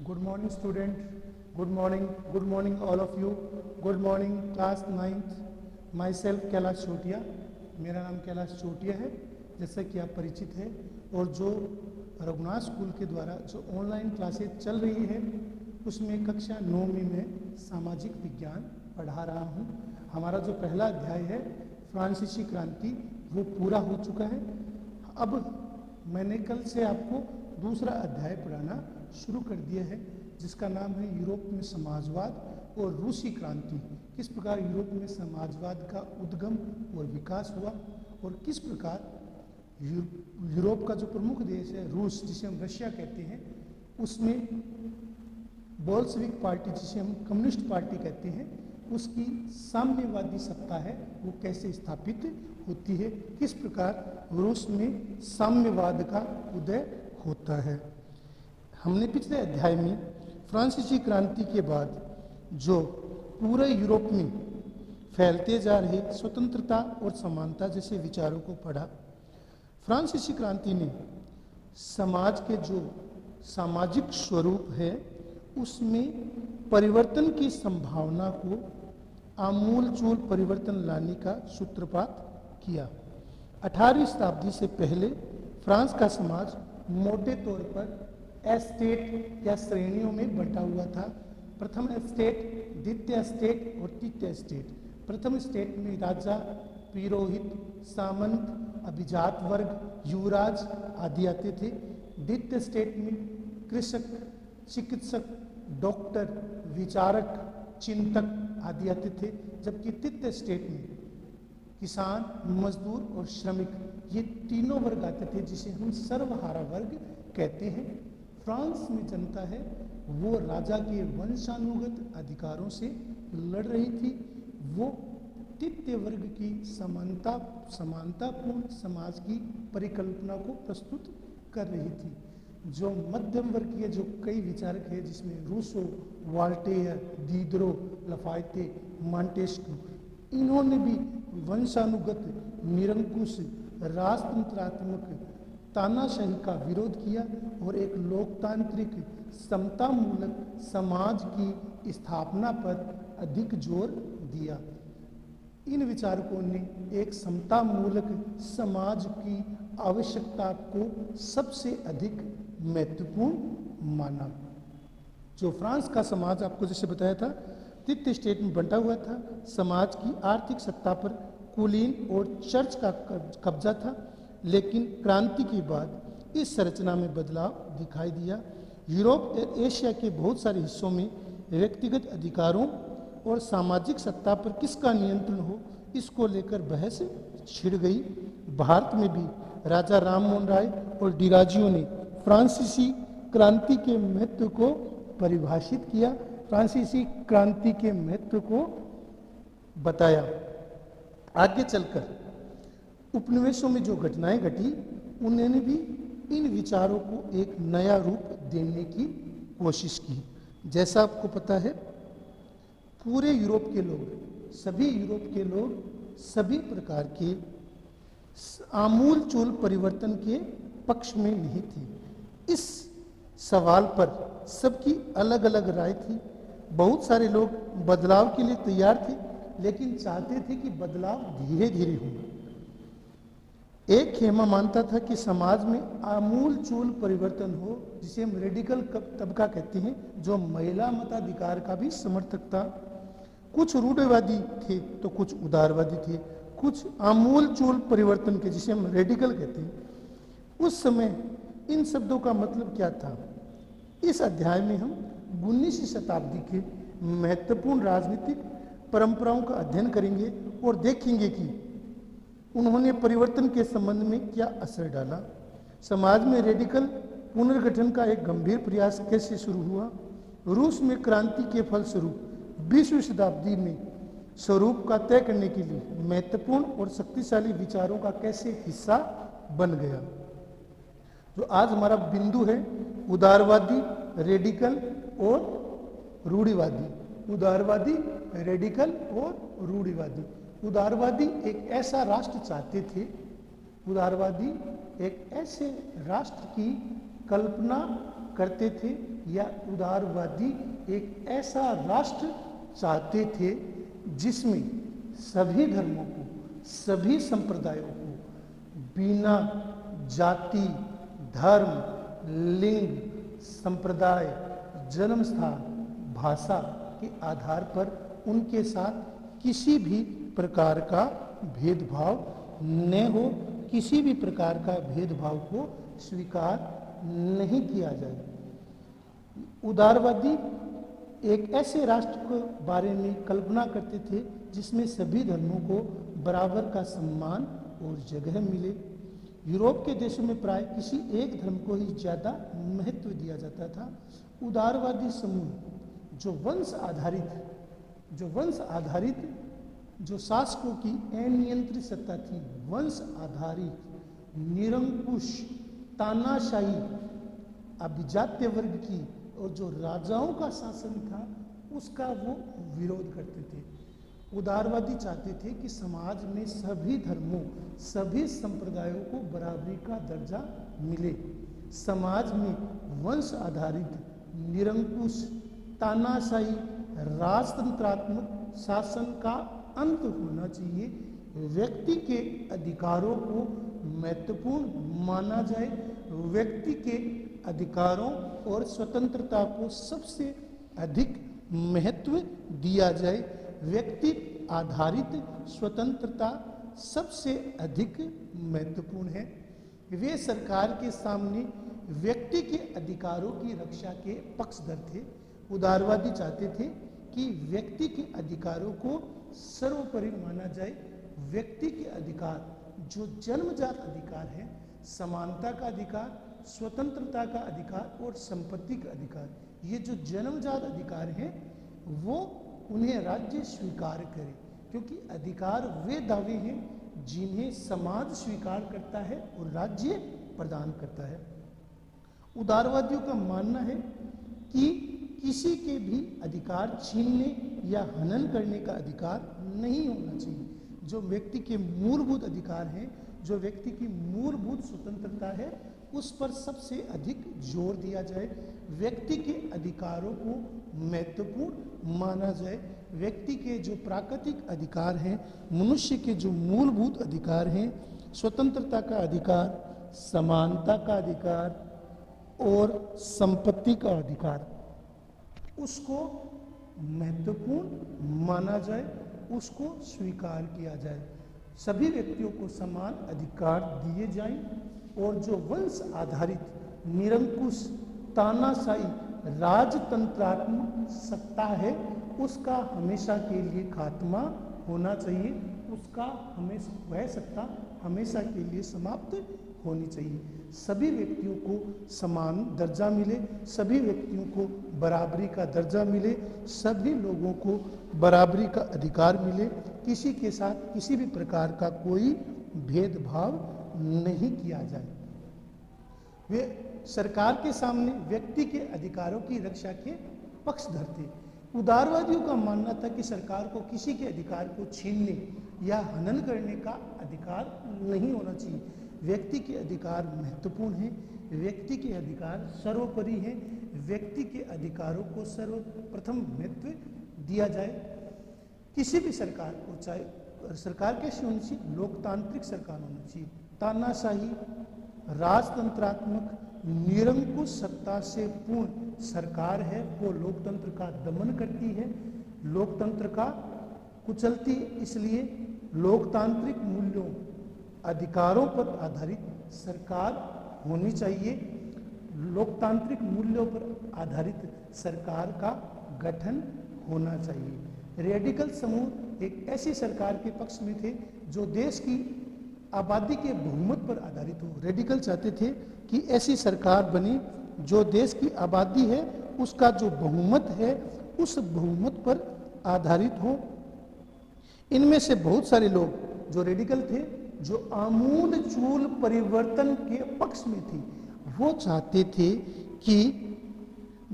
Good morning, student. Good morning, all of you. Good morning, class 9th. Myself Kailash चोटिया. मेरा नाम कैलाश चोटिया है, जैसा कि आप परिचित हैं. और जो रघुनाथ स्कूल के द्वारा जो ऑनलाइन क्लासेज चल रही है, उसमें कक्षा 9वीं में सामाजिक विज्ञान पढ़ा रहा हूँ. हमारा जो पहला अध्याय है फ्रांसीसी क्रांति, वो पूरा हो चुका है. अब मैंने कल से आपको दूसरा अध्याय पढ़ाना शुरू कर दिया है, जिसका नाम है यूरोप में समाजवाद और रूसी क्रांति. किस प्रकार यूरोप में समाजवाद का उद्गम और विकास हुआ और किस प्रकार यूरोप का जो प्रमुख देश है रूस, जिसे हम रशिया कहते हैं, उसमें बोल्शेविक पार्टी, जिसे हम कम्युनिस्ट पार्टी कहते हैं, उसकी साम्यवादी सत्ता है वो कैसे स्थापित होती है, किस प्रकार रूस में साम्यवाद का उदय होता है. हमने पिछले अध्याय में फ्रांसीसी क्रांति के बाद जो पूरे यूरोप में फैलते जा रहे स्वतंत्रता और समानता जैसे विचारों को पढ़ा. फ्रांसीसी क्रांति ने समाज के जो सामाजिक स्वरूप है उसमें परिवर्तन की संभावना को आमूलचूल परिवर्तन लाने का सूत्रपात किया. 18वीं शताब्दी से पहले फ्रांस का समाज मोटे तौर पर एस्टेट या श्रेणियों में बंटा हुआ था. प्रथम एस्टेट, द्वितीय एस्टेट और तृतीय एस्टेट. प्रथम एस्टेट में राजा, पुरोहित, सामंत, अभिजात वर्ग, युवराज आदि आते थे. द्वितीय एस्टेट में कृषक, चिकित्सक, डॉक्टर, विचारक, चिंतक आदि आते थे. जबकि तृतीय एस्टेट में किसान, मजदूर और श्रमिक, ये तीनों वर्ग आते थे, जिसे हम सर्वहारा वर्ग कहते हैं. फ्रांस में जनता है वो राजा के वंशानुगत अधिकारों से लड़ रही थी. वो तृतीय वर्ग की समानतापूर्ण समाज की परिकल्पना को प्रस्तुत कर रही थी. जो मध्यम वर्गीय जो कई विचारक हैं, जिसमें रूसो, वॉल्टेयर, दीदरो, लफायते, मॉन्टेस्क्यू, इन्होंने भी वंशानुगत, निरंकुश, राजतंत्रात्मक तानाशाही का विरोध किया और एक लोकतांत्रिक समतामूलक समाज की स्थापना पर अधिक जोर दिया. इन विचारकों ने एक समतामूलक समाज की आवश्यकता को सबसे अधिक महत्वपूर्ण माना. जो फ्रांस का समाज आपको जैसे बताया था, तृतीय स्टेट में बंटा हुआ था. समाज की आर्थिक सत्ता पर कुलीन और चर्च का कब्जा था. लेकिन क्रांति के बाद इस संरचना में बदलाव दिखाई दिया. यूरोप और एशिया के बहुत सारे हिस्सों में व्यक्तिगत अधिकारों और सामाजिक सत्ता पर किसका नियंत्रण हो, इसको लेकर बहस छिड़ गई. भारत में भी राजा राममोहन राय और डिगाजियो ने फ्रांसीसी क्रांति के महत्व को परिभाषित किया, फ्रांसीसी क्रांति के महत्व को बताया. आगे चलकर उपनिवेशों में जो घटनाएं घटी, उन्होंने भी इन विचारों को एक नया रूप देने की कोशिश की. जैसा आपको पता है, पूरे यूरोप के लोग, सभी यूरोप के लोग सभी प्रकार के आमूलचूल परिवर्तन के पक्ष में नहीं थे. इस सवाल पर सबकी अलग अलग राय थी. बहुत सारे लोग बदलाव के लिए तैयार थे, लेकिन चाहते थे कि बदलाव धीरे धीरे हो. एक खेमा मानता था कि समाज में आमूलचूल परिवर्तन हो, जिसे हम रेडिकल तबका कहते हैं, जो महिला मताधिकार का भी समर्थक था. कुछ रूढ़िवादी थे तो कुछ उदारवादी थे. कुछ आमूलचूल परिवर्तन के, जिसे हम रेडिकल कहते हैं. उस समय इन शब्दों का मतलब क्या था, इस अध्याय में हम 19वीं शताब्दी के महत्वपूर्ण राजनीतिक परंपराओं का अध्ययन करेंगे और देखेंगे कि उन्होंने परिवर्तन के संबंध में क्या असर डाला. समाज में रेडिकल पुनर्गठन का एक गंभीर प्रयास कैसे शुरू हुआ. रूस में क्रांति के फलस्वरूप 20वीं शताब्दी में स्वरूप का तय करने के लिए महत्वपूर्ण और शक्तिशाली विचारों का कैसे हिस्सा बन गया. जो आज हमारा बिंदु है, उदारवादी, रेडिकल और रूढ़िवादी. उदारवादी, रेडिकल और रूढ़िवादी. उदारवादी एक ऐसा राष्ट्र चाहते थे, उदारवादी एक ऐसे राष्ट्र की कल्पना करते थे या उदारवादी एक ऐसा राष्ट्र चाहते थे जिसमें सभी धर्मों को, सभी संप्रदायों को बिना जाति, धर्म, लिंग, संप्रदाय, जन्म स्थान, भाषा के आधार पर उनके साथ किसी भी प्रकार का भेदभाव न हो, किसी भी प्रकार का भेदभाव को स्वीकार नहीं किया जाए। उदारवादी एक ऐसे राष्ट्र के बारे में कल्पना करते थे जिसमें सभी धर्मों को बराबर का सम्मान और जगह मिले। यूरोप के देशों में प्राय किसी एक धर्म को ही ज़्यादा महत्व दिया जाता था। उदारवादी समूह जो वंश आधारित जो शासकों की अनियंत्रित सत्ता थी, वंश आधारित निरंकुश तानाशाही अभिजात्य वर्ग की और जो राजाओं का शासन था उसका वो विरोध करते थे। उदारवादी चाहते थे कि समाज में सभी धर्मों, सभी संप्रदायों को बराबरी का दर्जा मिले। समाज में वंश आधारित निरंकुश तानाशाही राजतंत्रात्मक शासन का अंत होना चाहिए। व्यक्ति के अधिकारों को महत्वपूर्ण माना जाए। व्यक्ति के अधिकारों और स्वतंत्रता को सबसे अधिक महत्व दिया जाए। व्यक्ति आधारित स्वतंत्रता सबसे अधिक महत्वपूर्ण है। वे सरकार के सामने व्यक्ति के अधिकारों की रक्षा के पक्षधर थे। उदारवादी चाहते थे कि व्यक्ति के अधिकारों को सर्वोपरि माना जाए। व्यक्ति के अधिकार जो जन्मजात अधिकार है, समानता का अधिकार, स्वतंत्रता का अधिकार और संपत्ति का अधिकार, ये जो जन्मजात अधिकार हैं वो उन्हें राज्य स्वीकार करे, क्योंकि अधिकार वे दावे हैं जिन्हें समाज स्वीकार करता है और राज्य प्रदान करता है। उदारवादियों का मानना है कि किसी के भी अधिकार छीनने या हनन करने का अधिकार नहीं होना चाहिए। जो व्यक्ति के मूलभूत अधिकार हैं, जो व्यक्ति की मूलभूत स्वतंत्रता है, उस पर सबसे अधिक जोर दिया जाए। व्यक्ति के अधिकारों को महत्वपूर्ण माना जाए। व्यक्ति के जो प्राकृतिक अधिकार हैं, मनुष्य के जो मूलभूत अधिकार हैं, स्वतंत्रता का अधिकार, समानता का अधिकार और संपत्ति का अधिकार, उसको महत्वपूर्ण माना जाए, उसको स्वीकार किया जाए। सभी व्यक्तियों को समान अधिकार दिए जाएं और जो वंश आधारित निरंकुश तानाशाही राजतंत्रात्मक सत्ता है उसका हमेशा के लिए खात्मा होना चाहिए। उसका हमेशा वह सत्ता हमेशा के लिए समाप्त होनी चाहिए। सभी व्यक्तियों को समान दर्जा मिले, सभी व्यक्तियों को बराबरी का दर्जा मिले, सभी लोगों को बराबरी का अधिकार मिले। किसी के साथ किसी भी प्रकार का कोई भेदभाव नहीं किया जाए। वे सरकार के सामने व्यक्ति के अधिकारों की रक्षा के पक्षधर थे। उदारवादियों का मानना था कि सरकार को किसी के अधिकार को छीनने या हनन करने का अधिकार नहीं होना चाहिए। व्यक्ति के अधिकार महत्वपूर्ण हैं, व्यक्ति के अधिकार सर्वोपरि हैं। व्यक्ति के अधिकारों को सर्वप्रथम महत्व दिया जाए। किसी भी सरकार को, चाहे सरकार कैसी होनी चाहिए, लोकतांत्रिक सरकार होनी चाहिए। तानाशाही राजतंत्रात्मक निरंकुश सत्ता से पूर्ण सरकार है वो लोकतंत्र का दमन करती है, लोकतंत्र का कुचलती। इसलिए लोकतांत्रिक मूल्यों, अधिकारों पर आधारित सरकार होनी चाहिए। लोकतांत्रिक मूल्यों पर आधारित सरकार का गठन होना चाहिए। रेडिकल समूह एक ऐसी सरकार के पक्ष में थे जो देश की आबादी के बहुमत पर आधारित हो। रेडिकल चाहते थे कि ऐसी सरकार बने जो देश की आबादी है उसका जो बहुमत है उस बहुमत पर आधारित हो। इनमें से बहुत सारे लोग जो रेडिकल थे, जो आमूल चूल परिवर्तन के पक्ष में थे, वो चाहते थे कि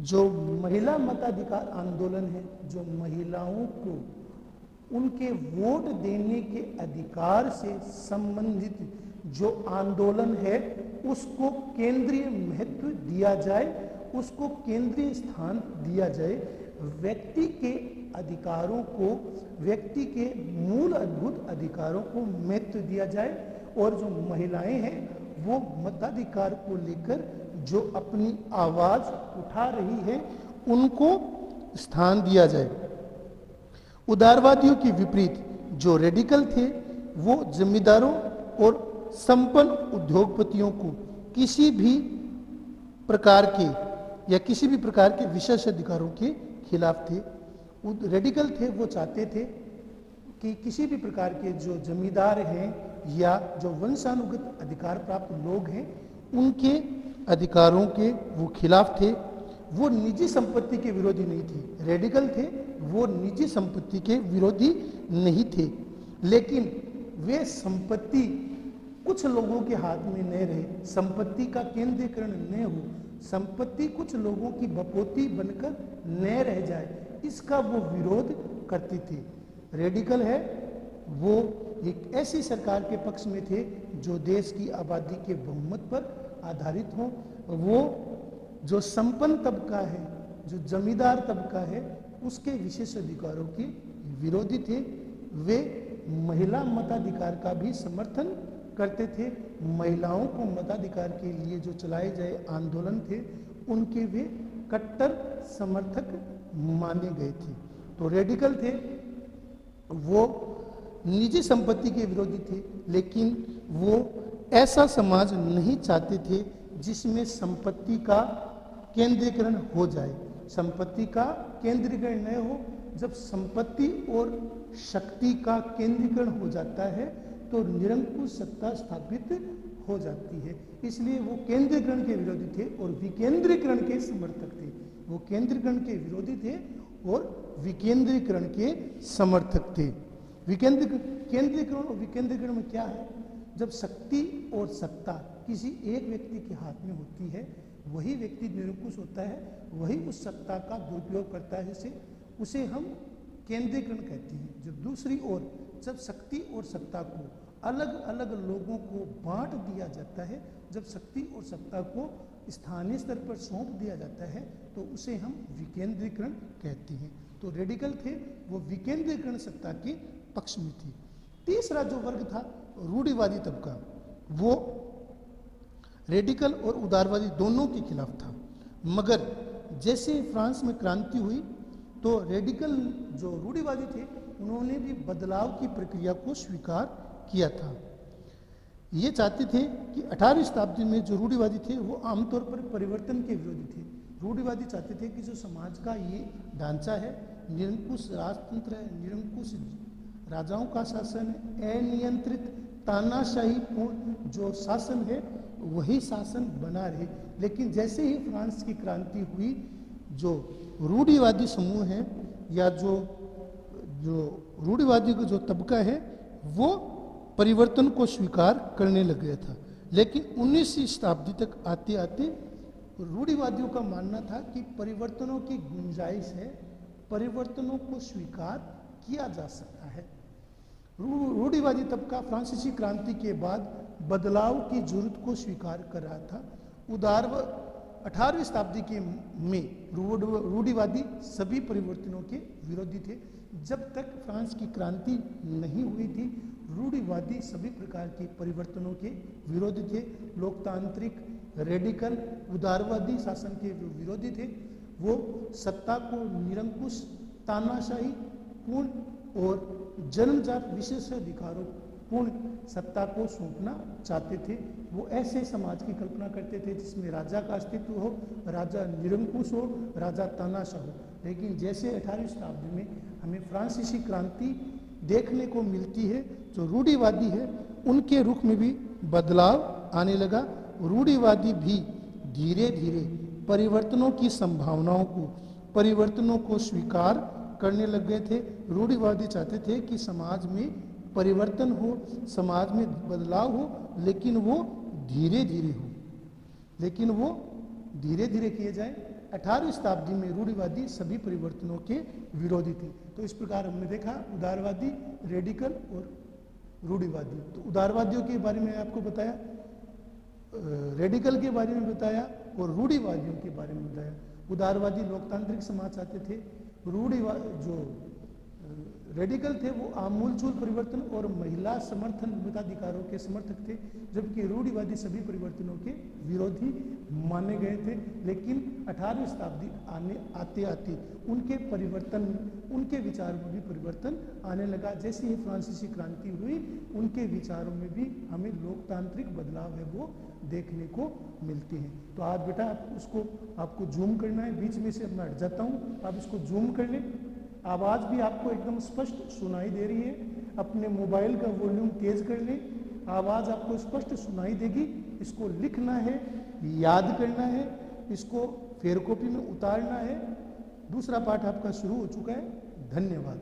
जो महिला मताधिकार आंदोलन है, जो महिलाओं को उनके वोट देने के अधिकार से संबंधित जो आंदोलन है उसको केंद्रीय महत्व दिया जाए उसको केंद्रीय स्थान दिया जाए, व्यक्ति के अधिकारों को, व्यक्ति के मूल अद्भुत अधिकारों को महत्व दिया जाए, और जो महिलाएं हैं वो मताधिकार को लेकर जो अपनी आवाज उठा रही है उनको स्थान दिया जाए। उदारवादियों के विपरीत जो रेडिकल थे वो जमींदारों और संपन्न उद्योगपतियों को किसी भी प्रकार के या किसी भी प्रकार के विशेष अधिकारों के खिलाफ थे। रेडिकल थे वो चाहते थे कि किसी भी प्रकार के जो जमींदार हैं या जो वंशानुगत अधिकार प्राप्त लोग हैं उनके अधिकारों के वो खिलाफ थे। वो निजी संपत्ति के विरोधी नहीं थे। रेडिकल थे वो निजी संपत्ति के विरोधी नहीं थे, लेकिन वे संपत्ति कुछ लोगों के हाथ में न रहे, संपत्ति का केंद्रीकरण न हो, संपत्ति कुछ लोगों की बपोती बनकर न रह जाए, इसका वो विरोध करते थे। रेडिकल है वो एक ऐसी सरकार के पक्ष में थे जो देश की आबादी के बहुमत पर आधारित हो। वो जो संपन्न तबका है, जो जमींदार तबका है, उसके विशेष अधिकारों के विरोधी थे। वे महिला मताधिकार का भी समर्थन करते थे। महिलाओं को मताधिकार के लिए जो चलाए गए आंदोलन थे उनके वे कट्टर समर्थक माने गए थे। तो रेडिकल थे वो निजी संपत्ति के विरोधी थे, लेकिन वो ऐसा समाज नहीं चाहते थे जिसमें संपत्ति का केंद्रीकरण हो जाए। संपत्ति का केंद्रीकरण न हो। जब संपत्ति और शक्ति का केंद्रीकरण हो जाता है तो निरंकुश सत्ता स्थापित हो जाती है। इसलिए वो केंद्रीकरण के विरोधी थे और विकेंद्रीकरण के समर्थक थे। वो केंद्रीकरण के विरोधी थे और विकेंद्रीकरण के समर्थक थे। केंद्रीकरण और विकेंद्रीकरण में क्या है? जब शक्ति और सत्ता किसी एक व्यक्ति के हाथ में होती है, वही व्यक्ति निरंकुश होता है, वही उस सत्ता का दुरुपयोग करता है, उसे हम केंद्रीकरण कहते हैं। जब दूसरी ओर जब शक्ति और सत्ता को अलग अलग लोगों को बांट दिया जाता है, जब शक्ति और सत्ता को स्थानीय स्तर पर सौंप दिया जाता है, तो उसे हम विकेंद्रीकरण कहते हैं। तो रेडिकल थे वो विकेंद्रीकरण सत्ता के पक्ष में थे। तीसरा जो वर्ग था रूढ़िवादी तबका, वो रेडिकल और उदारवादी दोनों के खिलाफ था। मगर जैसे फ्रांस में क्रांति हुई तो रेडिकल जो रूढ़िवादी थे उन्होंने भी बदलाव की प्रक्रिया को स्वीकार किया था। ये चाहते थे कि 18वीं शताब्दी में जो रूढ़िवादी थे वो आमतौर पर परिवर्तन के विरोधी थे। रूढ़िवादी चाहते थे कि जो समाज का ये ढांचा है, निरंकुश राजतंत्र है, निरंकुश राजाओं का शासन है, अनियंत्रित तानाशाही पूर्ण जो शासन है वही शासन बना रहे। लेकिन जैसे ही फ्रांस की क्रांति हुई, जो रूढ़िवादी समूह है या जो रूढ़िवादी का जो तबका है वो परिवर्तन को स्वीकार करने लग गया था। लेकिन 19वीं शताब्दी तक आते आते रूढ़िवादियों का मानना था कि परिवर्तनों की गुंजाइश है, परिवर्तनों को स्वीकार किया जा सकता है। रूढ़िवादी तबका फ्रांसीसी क्रांति के बाद बदलाव की जरूरत को स्वीकार कर रहा था। 18वीं शताब्दी के में रूढ़िवादी सभी परिवर्तनों के विरोधी थे। जब तक फ्रांस की क्रांति नहीं हुई थी, रूढ़िवादी सभी प्रकार के परिवर्तनों के विरोधी थे। लोकतांत्रिक, रेडिकल, उदारवादी शासन के विरोधी थे। वो सत्ता को निरंकुश, तानाशाही पूर्ण और जन्मजात विशेषाधिकारों पूर्ण सत्ता को सौंपना चाहते थे। वो ऐसे समाज की कल्पना करते थे जिसमें राजा का अस्तित्व हो, राजा निरंकुश हो, राजा तानाशाह हो। लेकिन जैसे 18वीं शताब्दी में हमें फ्रांसीसी क्रांति देखने को मिलती है, जो रूढ़िवादी है उनके रुख में भी बदलाव आने लगा। रूढ़िवादी भी धीरे धीरे परिवर्तनों की संभावनाओं को, परिवर्तनों को स्वीकार करने लग गए थे। रूढ़िवादी चाहते थे कि समाज में परिवर्तन हो, समाज में बदलाव हो, लेकिन वो धीरे धीरे हो, लेकिन वो धीरे धीरे किए जाए। 18वीं शताब्दी में रूढ़िवादी सभी परिवर्तनों के विरोधी थे। तो इस प्रकार हमने देखा उदारवादी, रेडिकल और रूढ़िवादी। तो उदारवादियों के बारे में आपको बताया, रेडिकल के बारे में बताया और रूढ़िवादियों के बारे में बताया। उदारवादी लोकतांत्रिक समाज चाहते थे, रूढ़िवादी जो रेडिकल थे वो आमूलचूल परिवर्तन और महिला समर्थन मताधिकारों के समर्थक थे, जबकि रूढ़िवादी सभी परिवर्तनों के विरोधी माने गए थे। लेकिन 18वीं शताब्दी आते आते उनके विचारों में भी परिवर्तन आने लगा। जैसे ही फ्रांसीसी क्रांति हुई, उनके विचारों में भी हमें लोकतांत्रिक बदलाव है वो देखने को मिलते हैं। तो आज बेटा आपको जूम करना है, बीच में से अब मैं हट जाता हूँ, आप इसको जूम कर लें। आवाज़ भी आपको एकदम स्पष्ट सुनाई दे रही है। अपने मोबाइल का वॉल्यूम तेज कर लें, आवाज़ आपको स्पष्ट सुनाई देगी। इसको लिखना है, याद करना है, इसको फेर कॉपी में उतारना है। दूसरा पाठ आपका शुरू हो चुका है। धन्यवाद।